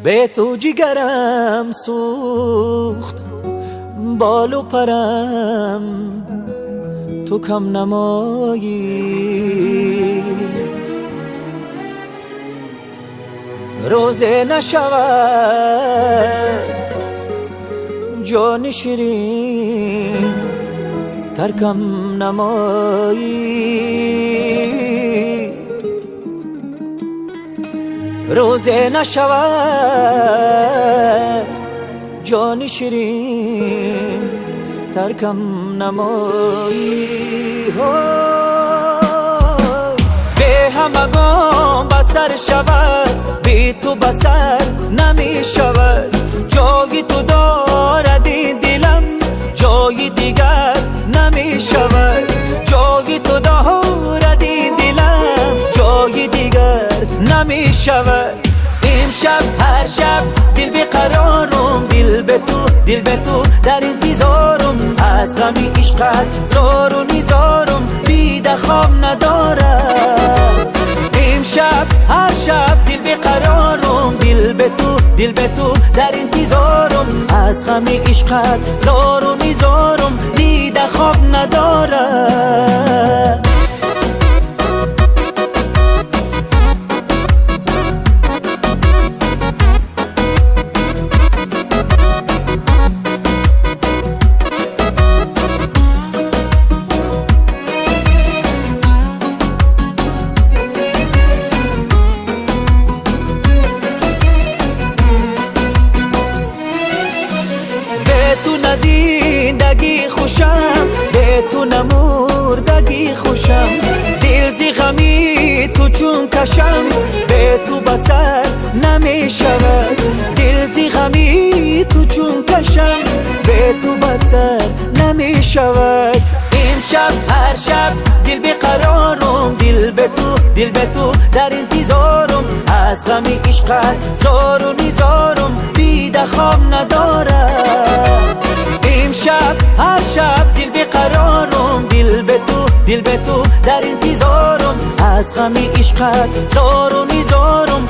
به تو جگرم سوخت بال و پرم، تو کم نمایی. روزه نشود جان شیرین، ترکم نمایی. روزه نشود جان شیرین، ترکم نمایی. به همگان بسر شود، بی تو بسر نمی شود. جای تو دارد این دلم، جای دیگر نمی شود. جای تو دارد این دلم، جای دیگر نمی شود. امشب هر شب دل بیقرارم، دل به تو در انتظارم. از غمی عشقت زار و نیزارم، دیده خواب ندارد. امشب هر شب دل بیقرارم، دل به تو در انتظارم. از غمی عشقت زار و نیزارم، دیده خواب ندارد. زندگی خوشم، به تو نمردگی خوشم. دل زی غمی تو چون کشم، به تو بسر نمی شود. دل زی غمی تو چون کشم، به تو بسر نمی شود. امشب هر شب دل بیقرارم، دل به تو در انتظارم. از غمی عشقت زار و نیزارم، دیده خواب ندارد. امشب هر شب دل بیقرارم، دل به تو در انتظارم. از غمی عشقت زار و نیزارم،